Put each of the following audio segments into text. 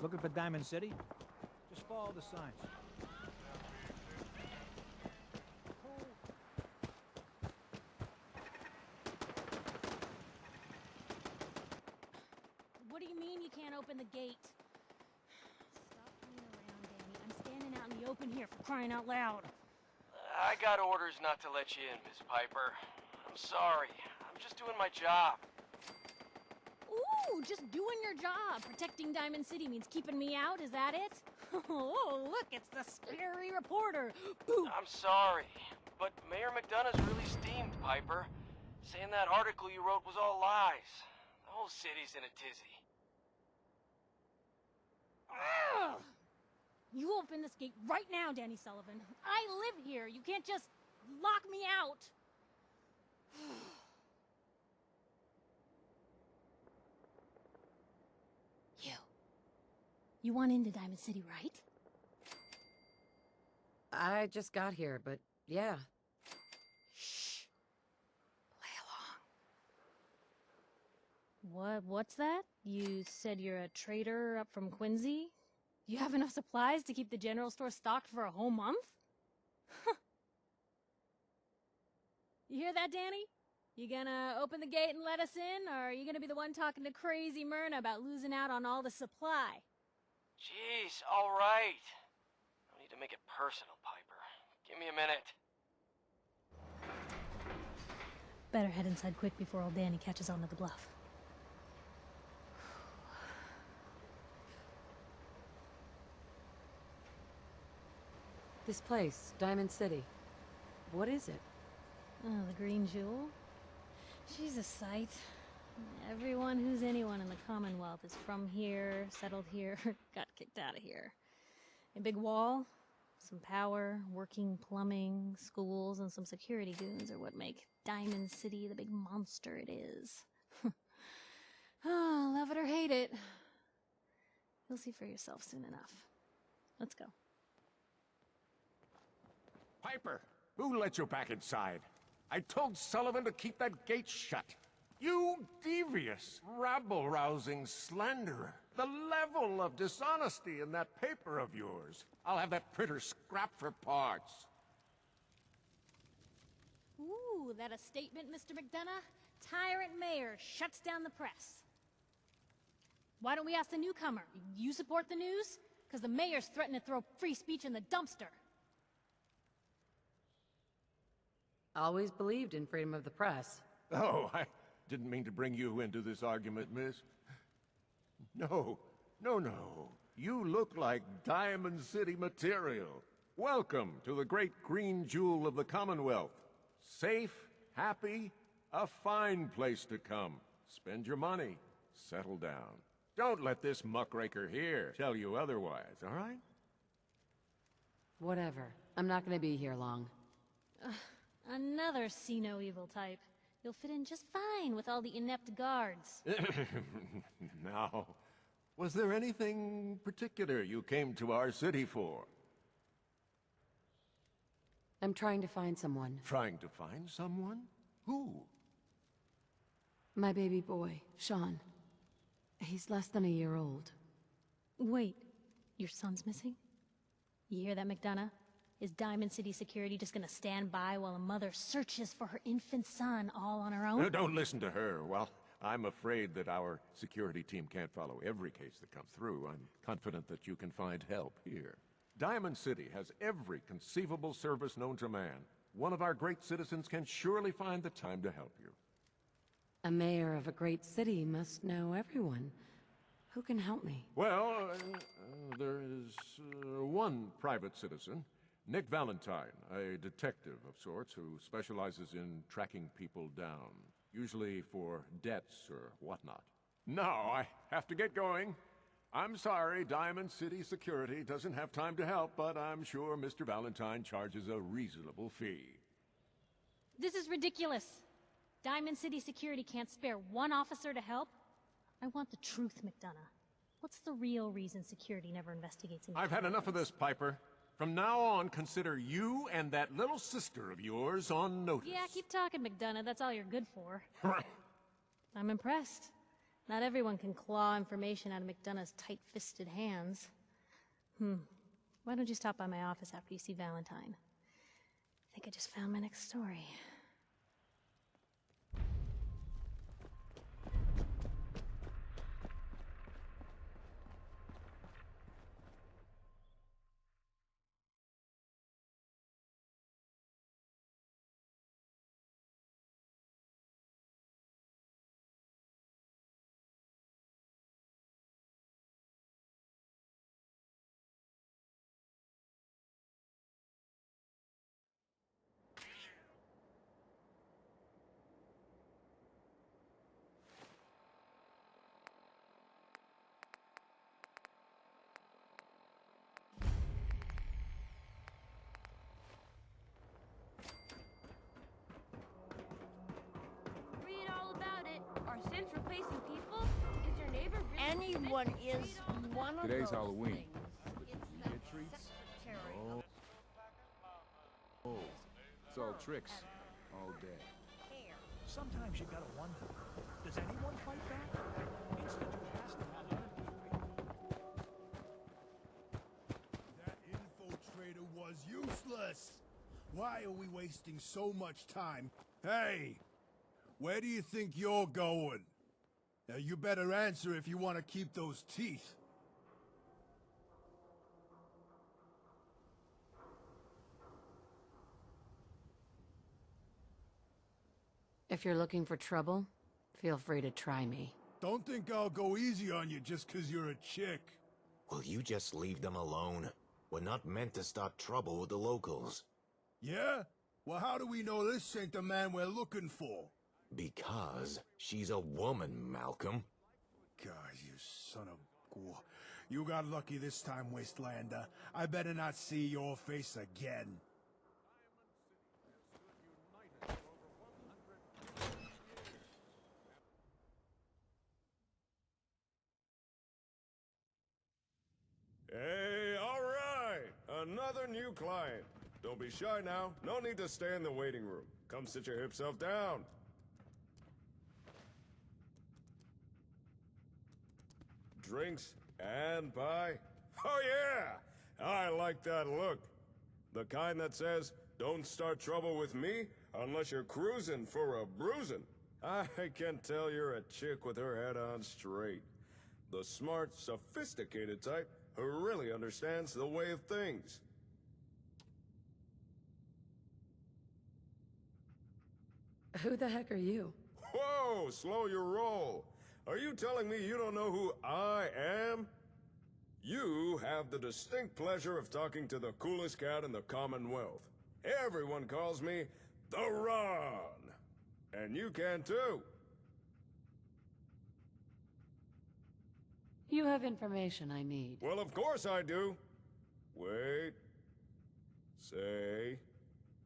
Looking for Diamond City? Just follow the signs. What do you mean you can't open the gate? Stop playing around, Danny. I'm standing out in the open here for crying out loud. I got orders not to let you in, Miss Piper. I'm sorry. I'm just doing my job. Ooh, just doing your job. Protecting Diamond City means keeping me out, is that it? Oh, look, it's the scary reporter. Boo! I'm sorry, but Mayor McDonough's really steamed, Piper. Saying that article you wrote was all lies. The whole city's in a tizzy. Ugh! You open this gate right now, Danny Sullivan. I live here. You can't just lock me out. You want into Diamond City, right? I just got here, but yeah. Shh. Play along. What's that? You said you're a trader up from Quincy? You have enough supplies to keep the general store stocked for a whole month? You hear that, Danny? You gonna open the gate and let us in, or are you gonna be the one talking to crazy Myrna about losing out on all the supply? Jeez, all right. No need to make it personal, Piper. Give me a minute. Better head inside quick before old Danny catches on to the bluff. This place, Diamond City. What is it? Oh, the Green Jewel? She's a sight. Everyone who's anyone in the Commonwealth is from here, settled here, got kicked out of here. A big wall, some power, working plumbing, schools, and some security goons are what make Diamond City the big monster it is. Oh, love it or hate it. You'll see for yourself soon enough. Let's go. Piper, who let you back inside? I told Sullivan to keep that gate shut. You devious, rabble-rousing slanderer. The level of dishonesty in that paper of yours. I'll have that printer scrapped for parts. Ooh, that a statement, Mr. McDonough? Tyrant mayor shuts down the press. Why don't we ask the newcomer? You support the news? Because the mayor's threatening to throw free speech in the dumpster. Always believed in freedom of the press. Oh, I didn't mean to bring you into this argument, miss. No. You look like Diamond City material. Welcome to the great green jewel of the Commonwealth. Safe, happy, a fine place to come. Spend your money. Settle down. Don't let this muckraker here tell you otherwise, all right? Whatever. I'm not gonna be here long. Another see-no-evil type. You'll fit in just fine with all the inept guards. Now, was there anything particular you came to our city for? I'm trying to find someone. Trying to find someone? Who? My baby boy, Sean. He's less than a year old. Wait, your son's missing? You hear that, McDonough? Is Diamond City security just gonna stand by while a mother searches for her infant son all on her own? No, don't listen to her. Well, I'm afraid that our security team can't follow every case that comes through. I'm confident that you can find help here. Diamond City has every conceivable service known to man. One of our great citizens can surely find the time to help you. A mayor of a great city must know everyone. Who can help me? Well, there is one private citizen. Nick Valentine, a detective of sorts who specializes in tracking people down, usually for debts or whatnot. Now I have to get going. I'm sorry Diamond City Security doesn't have time to help, but I'm sure Mr. Valentine charges a reasonable fee. This is ridiculous. Diamond City Security can't spare one officer to help? I want the truth, McDonough. What's the real reason security never investigates any I've had enough of this, Piper. From now on, consider you and that little sister of yours on notice. Yeah, keep talking, McDonough. That's all you're good for. I'm impressed. Not everyone can claw information out of McDonough's tight-fisted hands. Why don't you stop by my office after you see Valentine? I think I just found my next story. Read all about it. Are Sims replacing people? Is your neighbor really Anyone is one of Today's those Halloween. things. It's You the get treats? secretary Oh. Oh, it's all tricks all day. of care. Sometimes you gotta wonder, does anyone fight back? Institute has to have an That infiltrator was useless! Why are we wasting so much time? Hey! Where do you think you're going? Now you better answer if you want to keep those teeth. If you're looking for trouble, feel free to try me. Don't think I'll go easy on you just 'cause you're a chick. Will you just leave them alone? We're not meant to start trouble with the locals. Yeah? Well, how do we know this ain't the man we're looking for? Because she's a woman, Malcolm. God, you son of... You got lucky this time, Wastelander. I better not see your face again. Hey, all right! Another new client. Don't be shy now. No need to stay in the waiting room. Come sit your hip self down. Drinks and pie? Oh yeah! I like that look. The kind that says, don't start trouble with me unless you're cruising for a bruising. I can tell you're a chick with her head on straight. The smart, sophisticated type who really understands the way of things. Who the heck are you? Whoa, slow your roll. Are you telling me you don't know who I am? You have the distinct pleasure of talking to the coolest cat in the Commonwealth. Everyone calls me the Ron. And you can too. You have information I need. Well, of course I do. Wait. Say.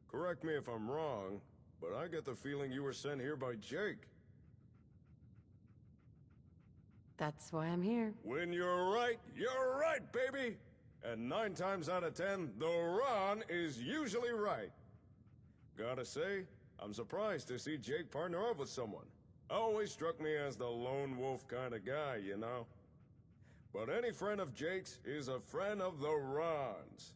Correct me if I'm wrong, but I get the feeling you were sent here by Jake. That's why I'm here. When you're right, baby! And 9 times out of 10, the Ron is usually right. Gotta say, I'm surprised to see Jake partner up with someone. Always struck me as the lone wolf kind of guy, you know? But any friend of Jake's is a friend of the Ron's.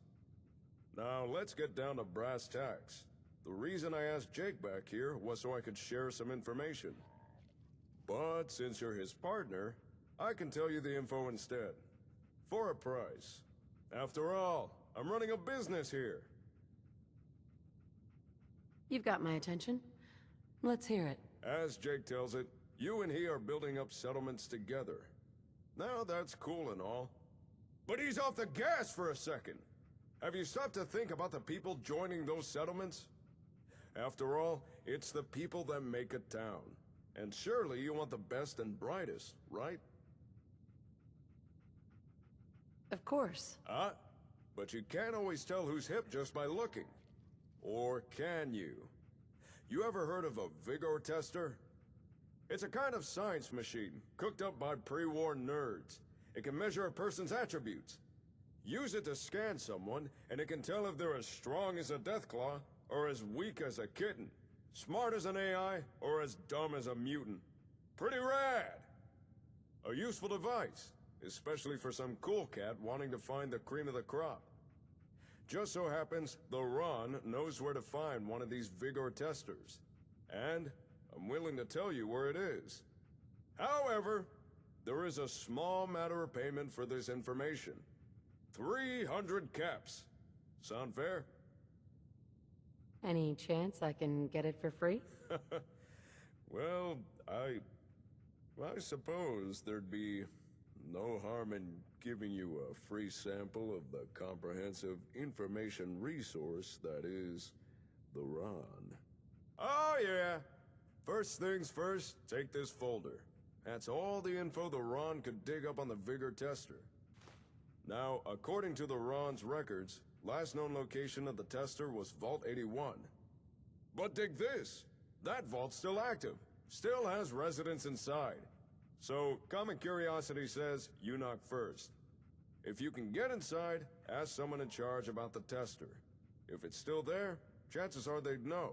Now, let's get down to brass tacks. The reason I asked Jake back here was so I could share some information. But since you're his partner, I can tell you the info instead. For a price. After all, I'm running a business here. You've got my attention. Let's hear it. As Jake tells it, you and he are building up settlements together. Now that's cool and all. But he's off the gas for a second. Have you stopped to think about the people joining those settlements? After all, it's the people that make a town. And surely you want the best and brightest, right? Of course. But you can't always tell who's hip just by looking. Or can you? You ever heard of a vigor tester? It's a kind of science machine, cooked up by pre-war nerds. It can measure a person's attributes. Use it to scan someone, and it can tell if they're as strong as a deathclaw, or as weak as a kitten. Smart as an AI, or as dumb as a mutant. Pretty rad! A useful device, especially for some cool cat wanting to find the cream of the crop. Just so happens, the Ron knows where to find one of these Vigor testers. And I'm willing to tell you where it is. However, there is a small matter of payment for this information. 300 caps. Sound fair? Any chance I can get it for free? Well, I suppose there'd be no harm in giving you a free sample of the comprehensive information resource that is the Ron. Oh yeah! First things first, take this folder. That's all the info the Ron could dig up on the Vigor tester. Now, according to the Ron's records, last known location of the tester was Vault 81. But dig this! That vault's still active. Still has residents inside. So, common curiosity says you knock first. If you can get inside, ask someone in charge about the tester. If it's still there, chances are they'd know.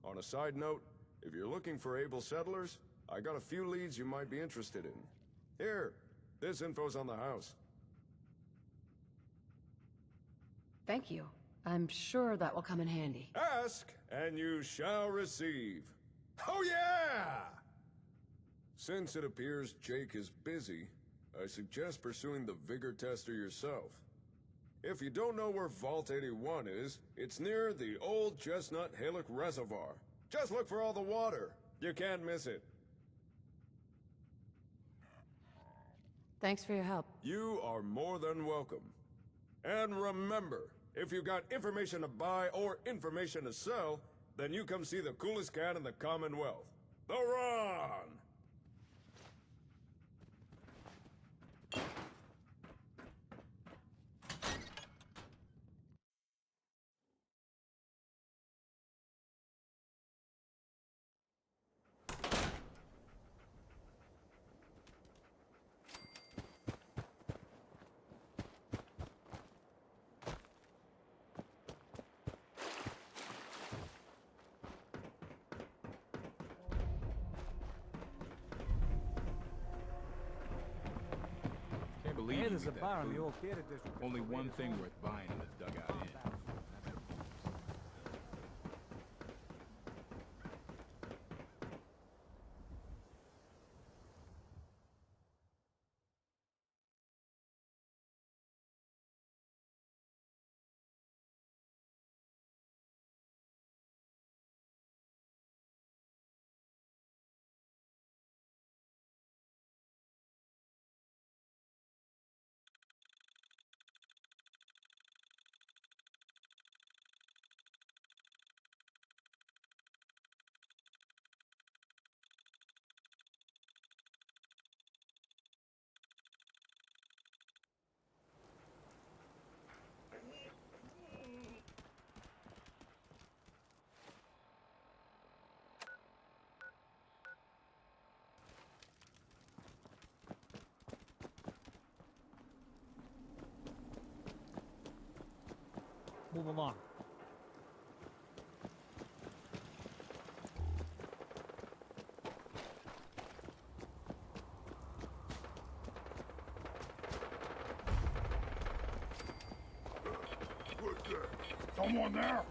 On a side note, if you're looking for able settlers, I got a few leads you might be interested in. Here, this info's on the house. Thank you. I'm sure that will come in handy. Ask, and you shall receive. Oh yeah! Since it appears Jake is busy, I suggest pursuing the Vigor tester yourself. If you don't know where Vault 81 is, it's near the old Chestnut Hillock Reservoir. Just look for all the water. You can't miss it. Thanks for your help. You are more than welcome. And remember, if you got information to buy or information to sell, then you come see the coolest cat in the Commonwealth. The Ron! Believe There's me, a that bar in the food. old theater district. Only one thing worth buying in the dugout inn. Move along. Someone there?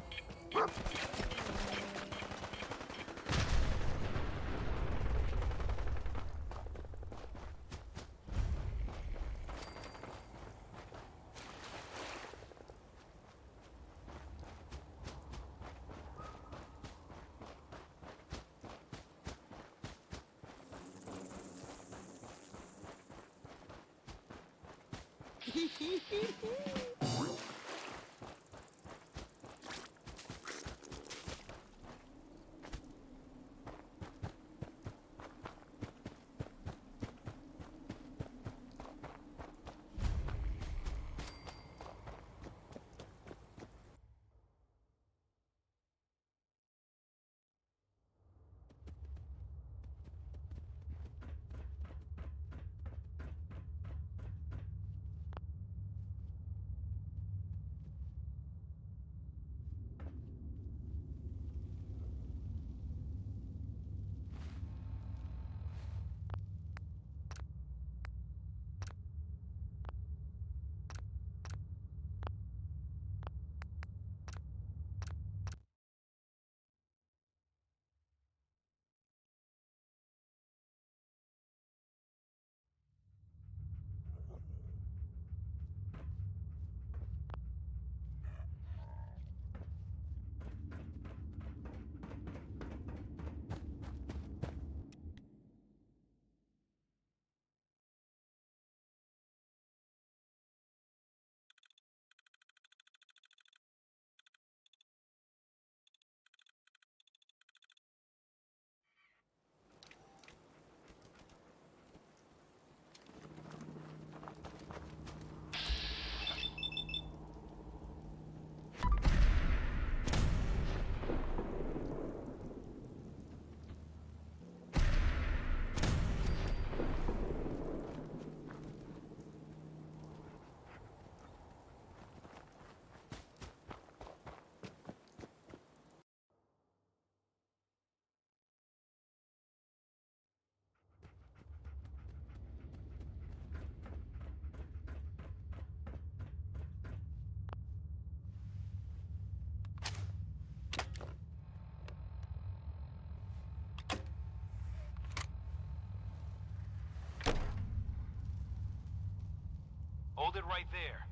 right there.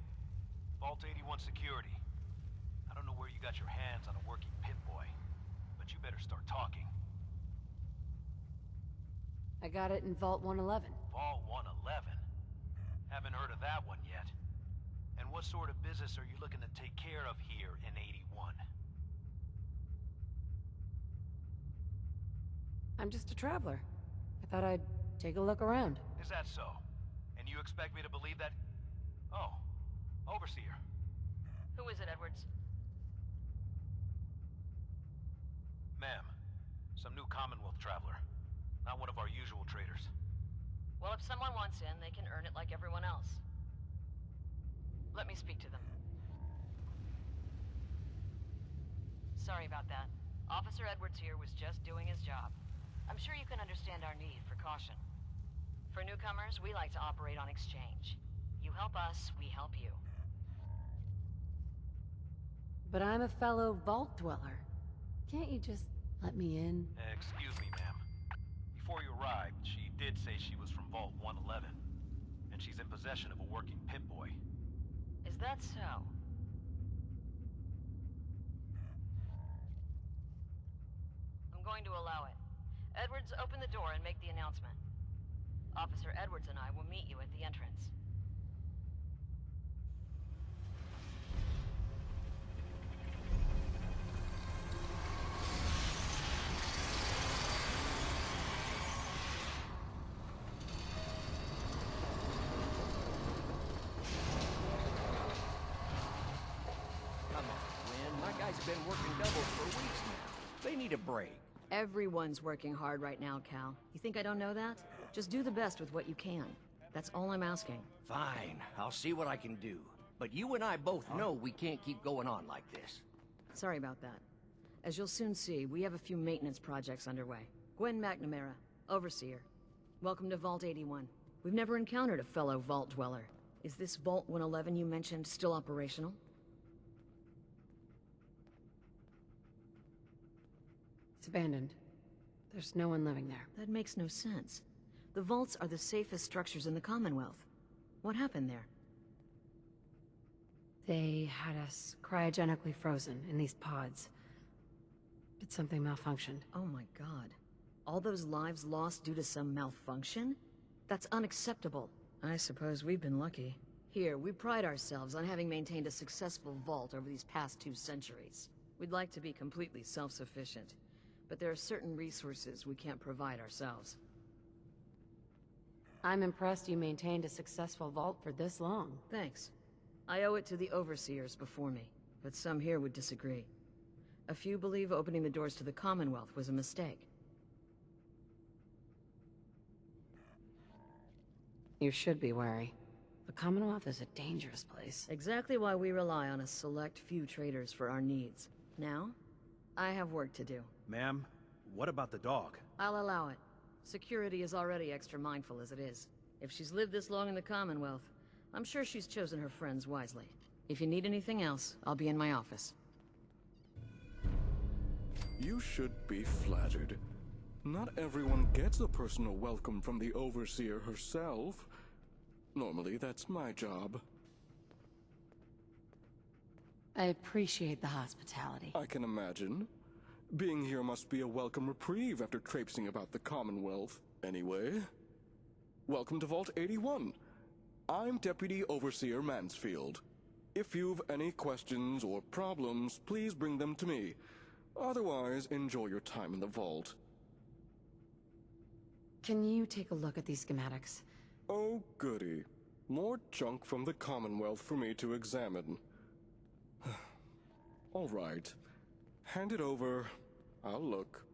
Vault 81 security. I don't know where you got your hands on a working Pip-Boy, but you better start talking. I got it in Vault 111. Vault 111? Haven't heard of that one yet. And what sort of business are you looking to take care of here in 81? I'm just a traveler. I thought I'd take a look around. Is that so? And you expect me to believe that? Oh, Overseer. Who is it, Edwards? Ma'am, some new Commonwealth traveler. Not one of our usual traders. Well, if someone wants in, they can earn it like everyone else. Let me speak to them. Sorry about that. Officer Edwards here was just doing his job. I'm sure you can understand our need for caution. For newcomers, we like to operate on exchange. You help us, we help you. But I'm a fellow Vault Dweller. Can't you just let me in? Excuse me, ma'am. Before you arrived, she did say she was from Vault 111. And she's in possession of a working Pip-Boy. Is that so? I'm going to allow it. Edwards, open the door and make the announcement. Officer Edwards and I will meet you at the entrance. Come on, Gwen. My guys have been working doubles for weeks now. They need a break. Everyone's working hard right now, Cal. You think I don't know that? Just do the best with what you can. That's all I'm asking. Fine, I'll see what I can do. But you and I both know we can't keep going on like this. Sorry about that. As you'll soon see, we have a few maintenance projects underway. Gwen McNamara, Overseer. Welcome to Vault 81. We've never encountered a fellow Vault Dweller. Is this Vault 111 you mentioned still operational? It's abandoned. There's no one living there. That makes no sense. The vaults are the safest structures in the Commonwealth. What happened there? They had us cryogenically frozen in these pods. But something malfunctioned. Oh my god. All those lives lost due to some malfunction? That's unacceptable. I suppose we've been lucky. Here, we pride ourselves on having maintained a successful vault over these past 2 centuries. We'd like to be completely self-sufficient, but there are certain resources we can't provide ourselves. I'm impressed you maintained a successful vault for this long. Thanks. I owe it to the overseers before me, but some here would disagree. A few believe opening the doors to the Commonwealth was a mistake. You should be wary. The Commonwealth is a dangerous place. Exactly why we rely on a select few traders for our needs. Now, I have work to do. Ma'am, what about the dog? I'll allow it. Security is already extra mindful as it is. If she's lived this long in the Commonwealth, I'm sure she's chosen her friends wisely. If you need anything else, I'll be in my office. You should be flattered. Not everyone gets a personal welcome from the Overseer herself. Normally, that's my job. I appreciate the hospitality. I can imagine. Being here must be a welcome reprieve after traipsing about the Commonwealth. Anyway, welcome to Vault 81. I'm Deputy Overseer Mansfield. If you've any questions or problems, please bring them to me. Otherwise, enjoy your time in the vault. Can you take a look at these schematics? Oh, goody. More junk from the Commonwealth for me to examine. All right. Hand it over. I'll look.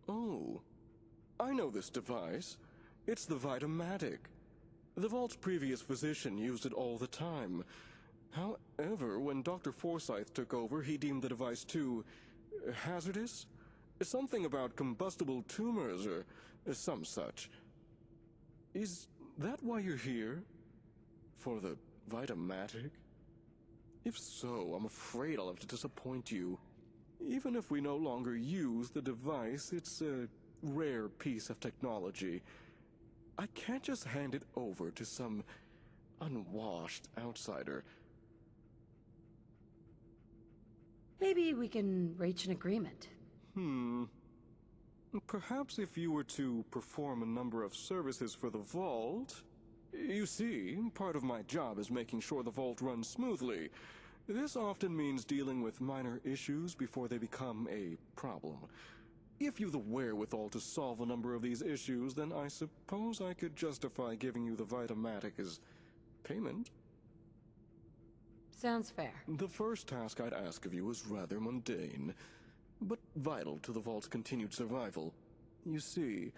Oh. I know this device. It's the Vitamatic. The Vault's previous physician used it all the time. However, when Dr. Forsyth took over, he deemed the device too hazardous? Something about combustible tumors or some such. Is that why you're here? For the Vitamatic? If so, I'm afraid I'll have to disappoint you. Even if we no longer use the device, it's a rare piece of technology. I can't just hand it over to some unwashed outsider. Maybe we can reach an agreement. Perhaps if you were to perform a number of services for the Vault... You see, part of my job is making sure the Vault runs smoothly. This often means dealing with minor issues before they become a problem. If you've the wherewithal to solve a number of these issues, then I suppose I could justify giving you the Vitomatic as payment. Sounds fair. The first task I'd ask of you is rather mundane, but vital to the Vault's continued survival. You see,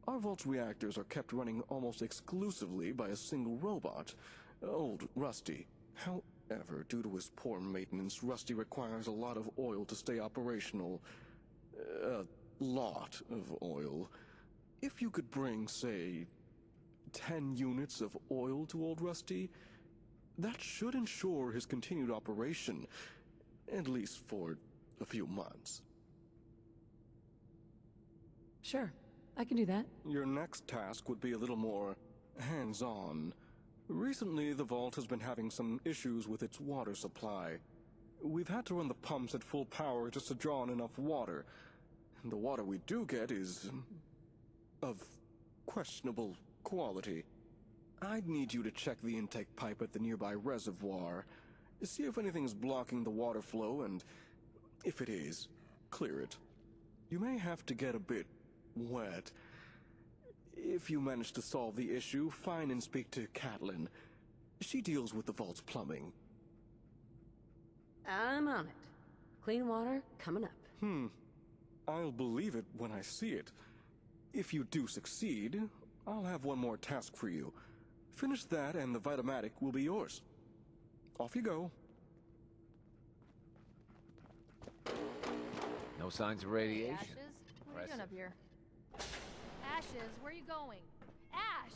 our Vault's reactors are kept running almost exclusively by a single robot, old Rusty. However, due to his poor maintenance, Rusty requires a lot of oil to stay operational. A lot of oil. If you could bring, say, 10 units of oil to old Rusty, that should ensure his continued operation, at least for a few months. Sure, I can do that. Your next task would be a little more hands-on. Recently, the Vault has been having some issues with its water supply. We've had to run the pumps at full power just to draw in enough water. And the water we do get is... of questionable quality. I'd need you to check the intake pipe at the nearby reservoir. See if anything's blocking the water flow, and if it is, clear it. You may have to get a bit wet. If you manage to solve the issue, find and speak to Catelyn. She deals with the Vault's plumbing. I'm on it. Clean water coming up. I'll believe it when I see it. If you do succeed, I'll have one more task for you. Finish that and the Vitomatic will be yours. Off you go. No signs of radiation. Ashes? What are you doing up here? Ashes, where are you going? Ash!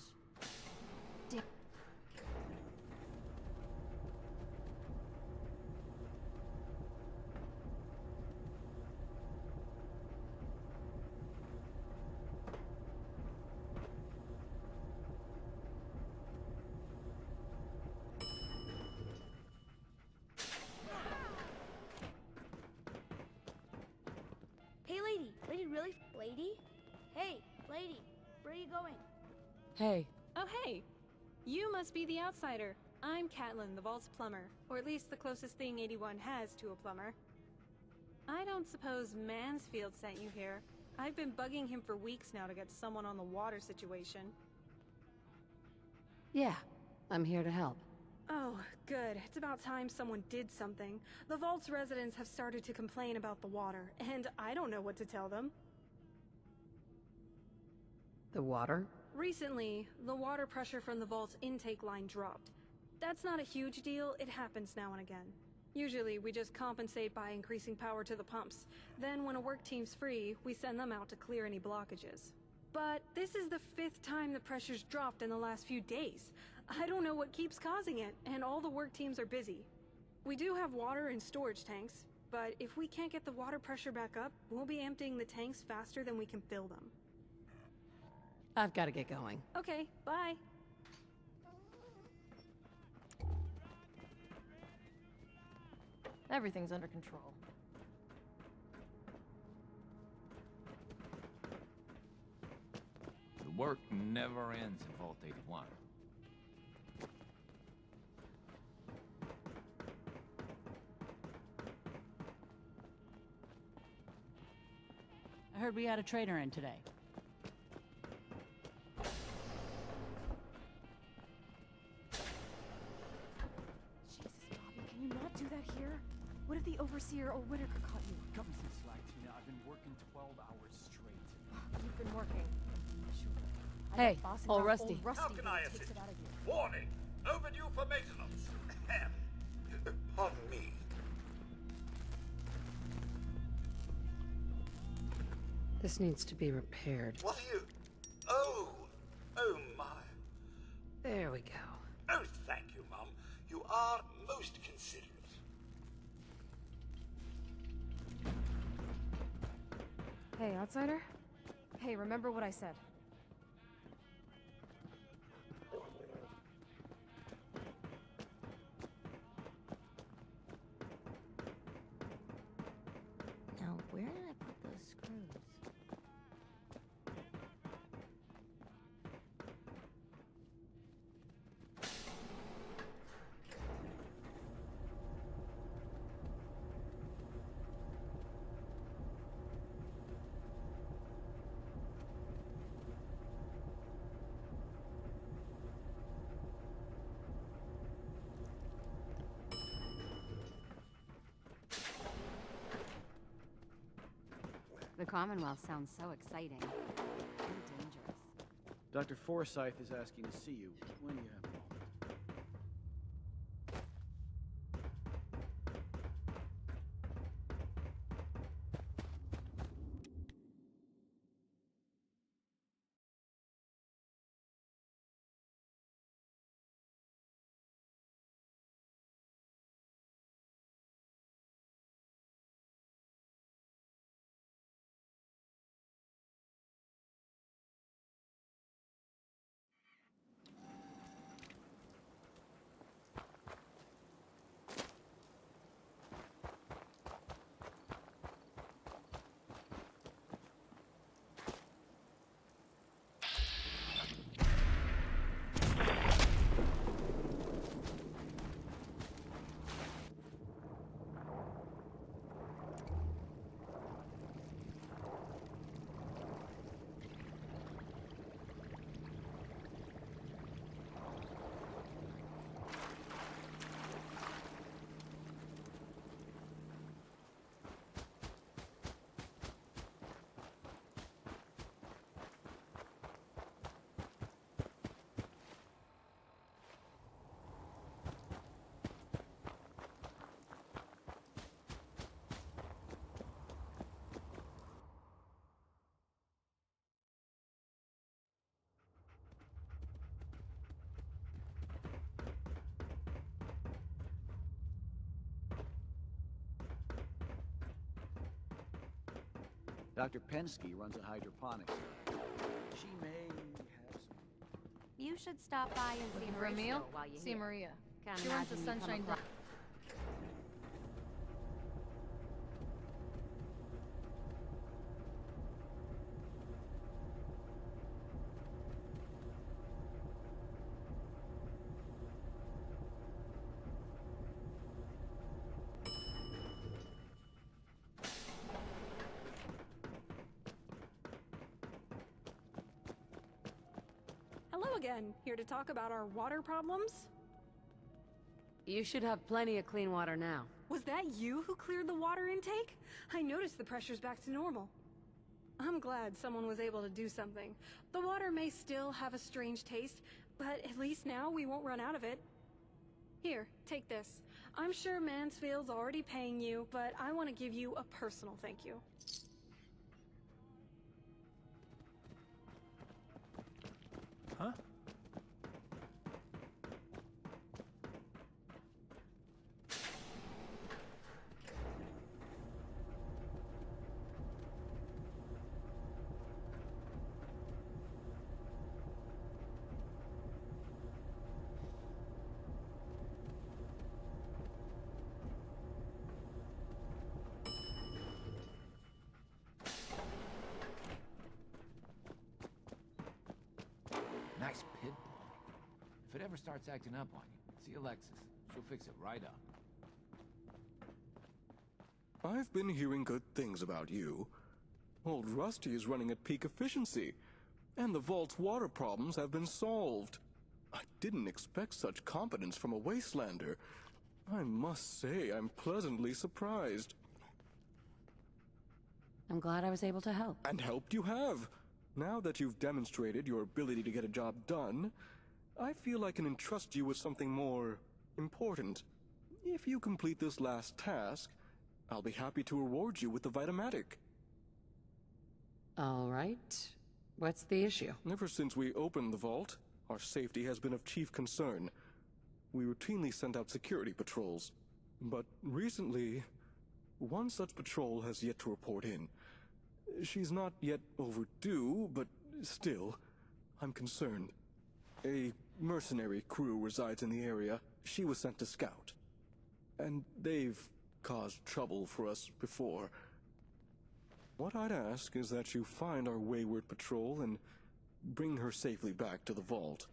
Hey, lady. Lady, really? Lady? Hey, lady. Where are you going? Hey. Oh, hey! You must be the outsider. I'm Catelyn, the Vault's plumber. Or at least the closest thing 81 has to a plumber. I don't suppose Mansfield sent you here. I've been bugging him for weeks now to get someone on the water situation. Yeah, I'm here to help. Oh, good. It's about time someone did something. The Vault's residents have started to complain about the water, and I don't know what to tell them. The water? Recently, the water pressure from the Vault's intake line dropped. That's not a huge deal, it happens now and again. Usually, we just compensate by increasing power to the pumps. Then, when a work team's free, we send them out to clear any blockages. But this is the 5th time the pressure's dropped in the last few days. I don't know what keeps causing it, and all the work teams are busy. We do have water in storage tanks, but if we can't get the water pressure back up, we'll be emptying the tanks faster than we can fill them. I've got to get going. Okay, bye. Everything's under control. The work never ends in Vault 81. I heard we had a trader in today. Jesus, Bobby, can you not do that here? What if the Overseer or Whitaker caught you? Cut me some slack, Tina. I've been working 12 hours straight. You've been working. Sure. I Hey, got bossing old around Rusty. old Rusty How can I takes assist? it out of you. Warning! Overdue for maintenance. Ahem. Pardon me. This needs to be repaired. What are you... Oh! Oh, my. There we go. Oh, thank you, Mum. You are most considerate. Hey, outsider? Hey, remember what I said. The Commonwealth sounds so exciting. And dangerous. Dr. Forsyth is asking to see you. When do you have a moment? Dr. Pensky runs a hydroponics lab. She may have some... You should stop by and see For a Horatio meal? while you're See here. Maria. Can't She runs the imagine you come Sunshine across- Hello again. Here to talk about our water problems? You should have plenty of clean water now. Was that you who cleared the water intake? I noticed the pressure's back to normal. I'm glad someone was able to do something. The water may still have a strange taste, but at least now we won't run out of it. Here, take this. I'm sure Mansfield's already paying you, but I want to give you a personal thank you. Huh? Nice pit bull. If it ever starts acting up on you, see Alexis. She'll fix it right up. I've been hearing good things about you. Old Rusty is running at peak efficiency, and the vault's water problems have been solved. I didn't expect such competence from a wastelander. I must say I'm pleasantly surprised. I'm glad I was able to help. And helped you have. Now that you've demonstrated your ability to get a job done, I feel I can entrust you with something more important. If you complete this last task, I'll be happy to reward you with the Vitamatic. All right. What's the issue? Ever since we opened the vault, our safety has been of chief concern. We routinely send out security patrols. But recently, one such patrol has yet to report in. She's not yet overdue, but still, I'm concerned. A mercenary crew resides in the area. She was sent to scout. And they've caused trouble for us before. What I'd ask is that you find our wayward patrol and bring her safely back to the vault.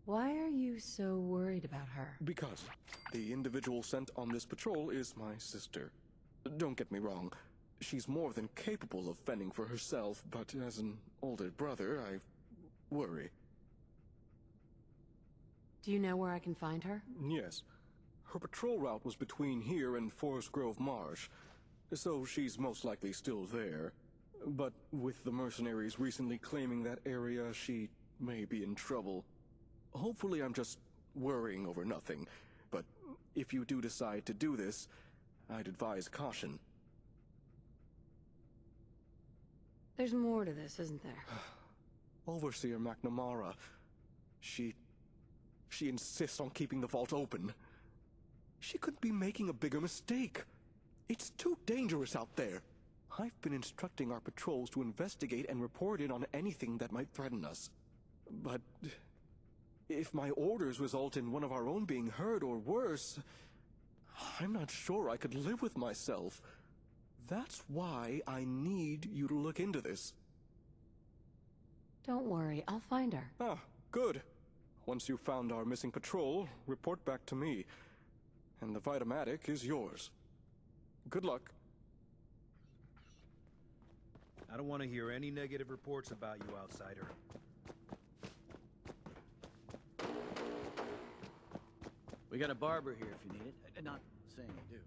Why are you so worried about her? Because the individual sent on this patrol is my sister. Don't get me wrong. She's more than capable of fending for herself, but as an older brother, I worry. Do you know where I can find her? Yes. Her patrol route was between here and Forest Grove Marsh. so she's most likely still there. But with the mercenaries recently claiming that area, she may be in trouble. Hopefully I'm just worrying over nothing, but if you do decide to do this, I'd advise caution. There's more to this, isn't there? Overseer McNamara, she insists on keeping the vault open. She couldn't be making a bigger mistake. It's too dangerous out there. I've been instructing our patrols to investigate and report in on anything that might threaten us. But if my orders result in one of our own being hurt or worse, I'm not sure I could live with myself. That's why I need you to look into this. Don't worry, I'll find her. Ah, good. Once you've found our missing patrol, report back to me. And the Vitamatic is yours. Good luck. I don't want to hear any negative reports about you, outsider. We got a barber here if you need it. Not saying you do.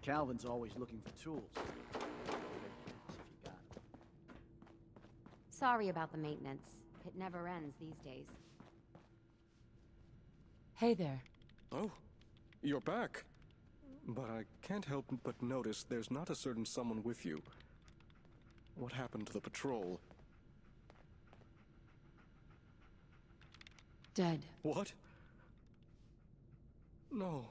Calvin's always looking for tools. If you got 'em. Sorry about the maintenance. It never ends these days. Hey there. Oh, you're back. But I can't help but notice there's not a certain someone with you. What happened to the patrol? Dead. What? No.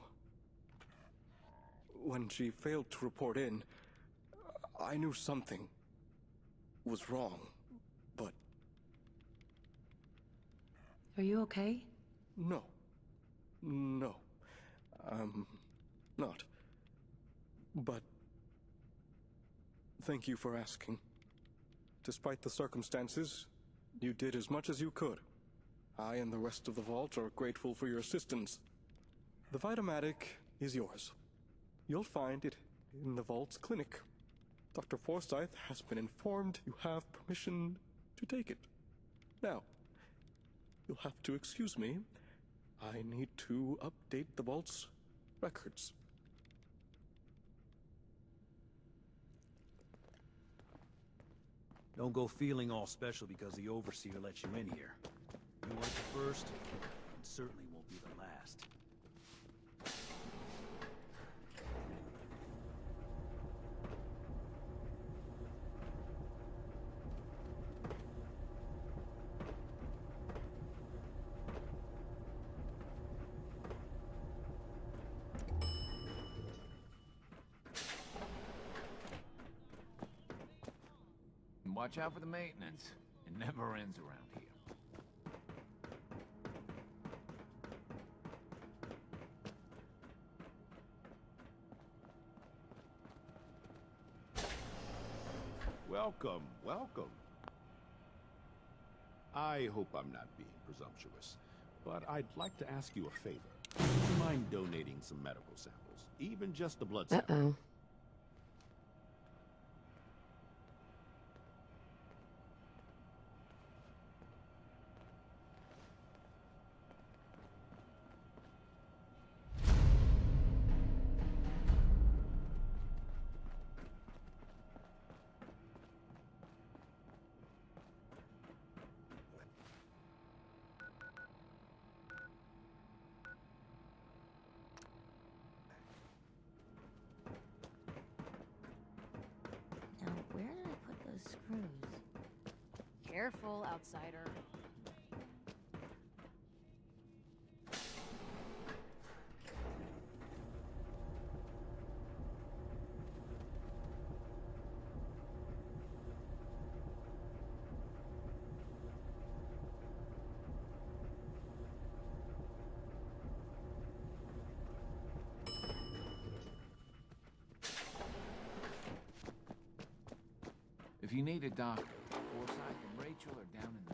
When she failed to report in, I knew something was wrong, but... Are you okay? No. No. Not. But... thank you for asking. Despite the circumstances, you did as much as you could. I and the rest of the Vault are grateful for your assistance. The Vitomatic is yours. You'll find it in the Vault's clinic. Dr. Forsyth has been informed you have permission to take it. Now, you'll have to excuse me. I need to update the Vault's records. Don't go feeling all special because the Overseer let you in here. You weren't the first, and certainly won't be the last. Watch out for the maintenance. It never ends around here. Welcome, welcome. I hope I'm not being presumptuous, but I'd like to ask you a favor. Would you mind donating some medical samples? Even just the blood sample? Uh-oh. Now, where did I put those screws? Careful, outsider. If you need a doctor, Forsyth and Rachel are down in